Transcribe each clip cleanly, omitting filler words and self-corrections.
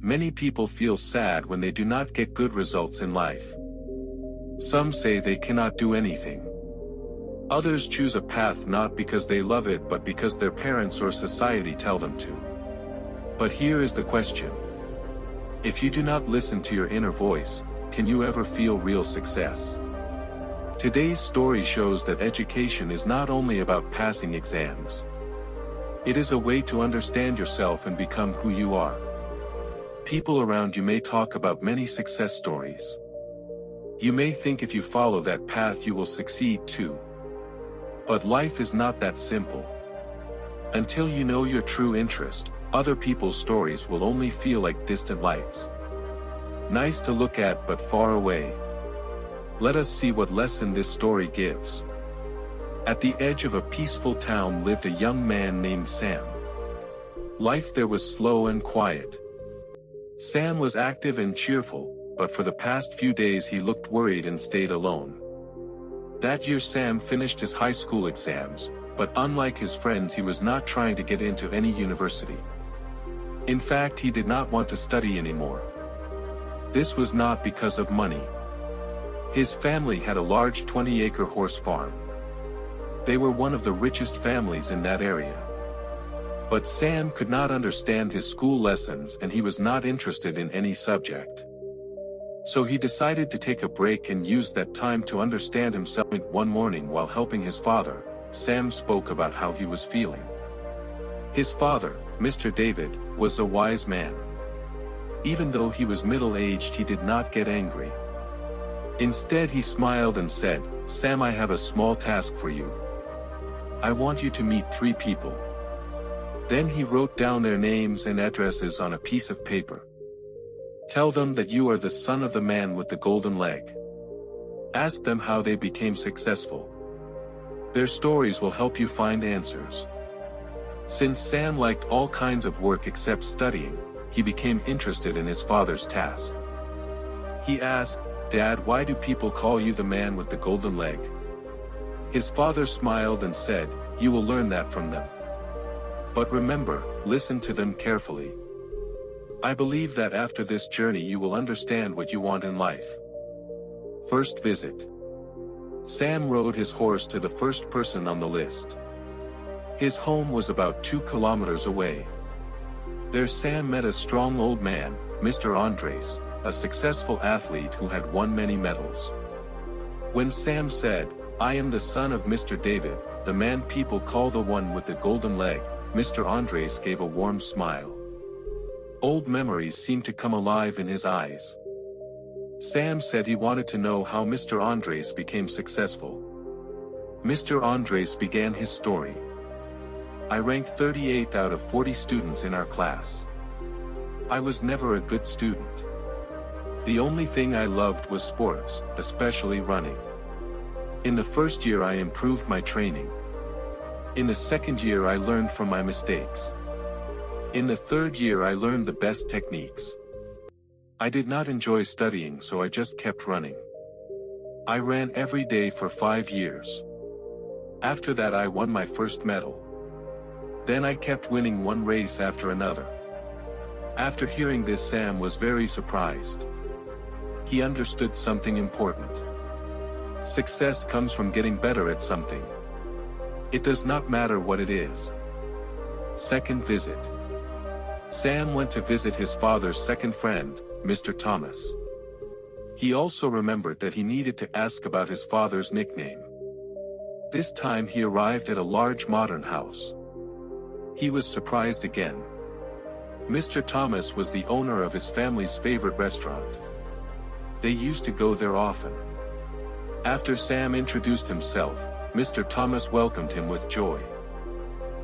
Many people feel sad when they do not get good results in life. Some say they cannot do anything. Others choose a path not because they love it but because their parents or society tell them to. But here is the question. If you do not listen to your inner voice, can you ever feel real success? Today's story shows that education is not only about passing exams. It is a way to understand yourself and become who you are. People around you may talk about many success stories. You may think if you follow that path you will succeed too. But life is not that simple. Until you know your true interest, other people's stories will only feel like distant lights. Nice to look at but far away. Let us see what lesson this story gives. At the edge of a peaceful town lived a young man named Sam. Life there was slow and quiet. Sam was active and cheerful, but for the past few days he looked worried and stayed alone. That year Sam finished his high school exams, but unlike his friends he was not trying to get into any university. In fact, he did not want to study anymore. This was not because of money. His family had a large 20-acre horse farm. They were one of the richest families in that area. But Sam could not understand his school lessons and he was not interested in any subject. So he decided to take a break and use that time to understand himself. One morning while helping his father, Sam spoke about how he was feeling. His father, Mr. David, was a wise man. Even though he was middle-aged, he did not get angry. Instead he smiled and said, "Sam, I have a small task for you. I want you to meet 3 people." Then he wrote down their names and addresses on a piece of paper. "Tell them that you are the son of the man with the golden leg. Ask them how they became successful. Their stories will help you find answers." Since Sam liked all kinds of work except studying, he became interested in his father's task. He asked, "Dad, why do people call you the man with the golden leg?" His father smiled and said, "You will learn that from them. But remember, listen to them carefully. I believe that after this journey you will understand what you want in life." First visit. Sam rode his horse to the first person on the list. His home was about 2 kilometers away. There Sam met a strong old man, Mr. Andres, a successful athlete who had won many medals. When Sam said, "I am the son of Mr. David, the man people call the one with the golden leg," Mr. Andres gave a warm smile. Old memories seemed to come alive in his eyes. Sam said he wanted to know how Mr. Andres became successful. Mr. Andres began his story. "I ranked 38th out of 40 students in our class. I was never a good student. The only thing I loved was sports, especially running. In the first year I improved my training. In the second year I learned from my mistakes. In the third year I learned the best techniques. I did not enjoy studying, so I just kept running. I ran every day for 5 years. After that I won my first medal. Then I kept winning one race after another." After hearing this, Sam was very surprised. He understood something important. Success comes from getting better at something. It does not matter what it is. Second visit. Sam went to visit his father's second friend, Mr. Thomas. He also remembered that he needed to ask about his father's nickname. This time he arrived at a large modern house. He was surprised again. Mr. Thomas was the owner of his family's favorite restaurant. They used to go there often. After Sam introduced himself, Mr. Thomas welcomed him with joy.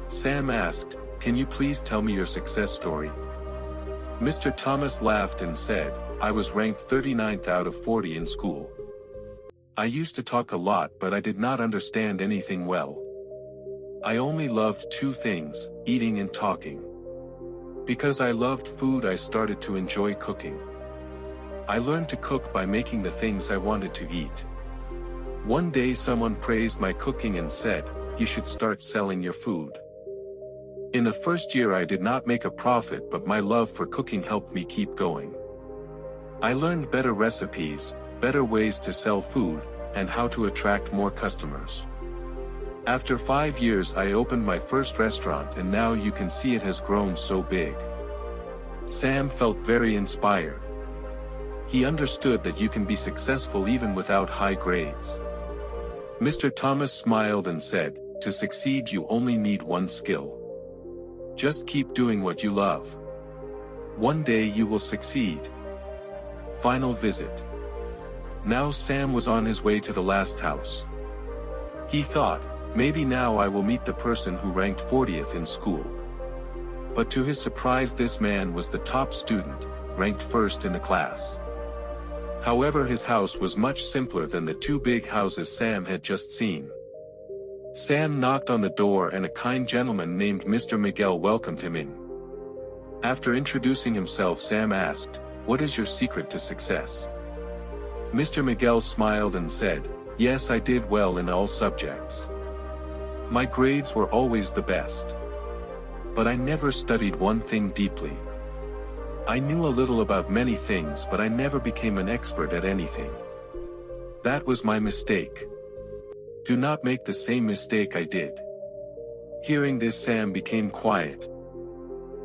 Sam asked, "Can you please tell me your success story?" Mr. Thomas laughed and said, "I was ranked 39th out of 40 in school. I used to talk a lot but I did not understand anything well. I only loved 2 things, eating and talking. Because I loved food I started to enjoy cooking. I learned to cook by making the things I wanted to eat. One day someone praised my cooking and said, 'You should start selling your food.' In the first year I did not make a profit, but my love for cooking helped me keep going. I learned better recipes, better ways to sell food, and how to attract more customers. After 5 years I opened my first restaurant, and now you can see it has grown so big. Sam felt very inspired. He understood that you can be successful even without high grades. Mr. Thomas smiled and said, "To succeed you only need one skill. Just keep doing what you love. One day you will succeed." Final visit. Now Sam was on his way to the last house. He thought, maybe now I will meet the person who ranked 40th in school. But to his surprise, this man was the top student, ranked first in the class. However, his house was much simpler than the two big houses Sam had just seen. Sam knocked on the door and a kind gentleman named Mr. Miguel welcomed him in. After introducing himself, Sam asked, "What is your secret to success?" Mr. Miguel smiled and said, "Yes, I did well in all subjects. My grades were always the best. But I never studied one thing deeply. I knew a little about many things, but I never became an expert at anything. That was my mistake. Do not make the same mistake I did." Hearing this, Sam became quiet.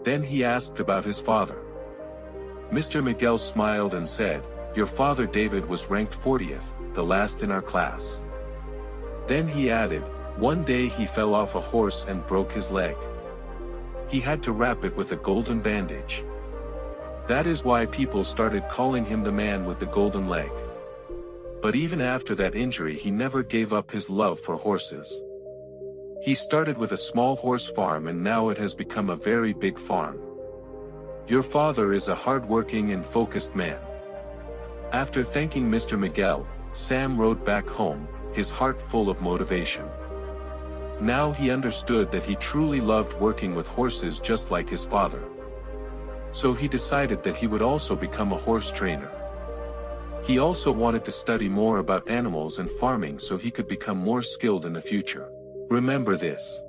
Then he asked about his father. Mr. Miguel smiled and said, "Your father David was ranked 40th, the last in our class." Then he added, "One day he fell off a horse and broke his leg. He had to wrap it with a golden bandage. That is why people started calling him the man with the golden leg." But even after that injury he never gave up his love for horses. He started with a small horse farm, and now it has become a very big farm. Your father is a hard-working and focused man. After thanking Mr. Miguel, Sam rode back home, his heart full of motivation. Now he understood that he truly loved working with horses just like his father. So he decided that he would also become a horse trainer. He also wanted to study more about animals and farming so he could become more skilled in the future. Remember this.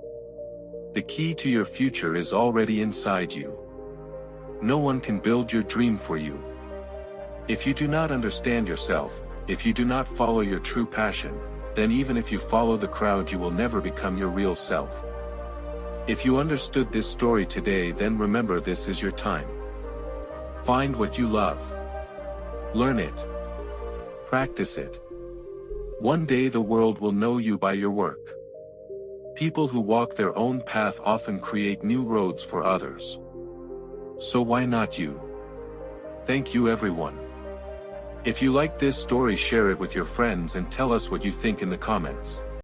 The key to your future is already inside you. No one can build your dream for you. If you do not understand yourself, if you do not follow your true passion, then even if you follow the crowd you will never become your real self. If you understood this story today, then remember, this is your time. Find what you love. Learn it. Practice it. One day the world will know you by your work. People who walk their own path often create new roads for others. So why not you? Thank you, everyone. If you like this story, share it with your friends and tell us what you think in the comments.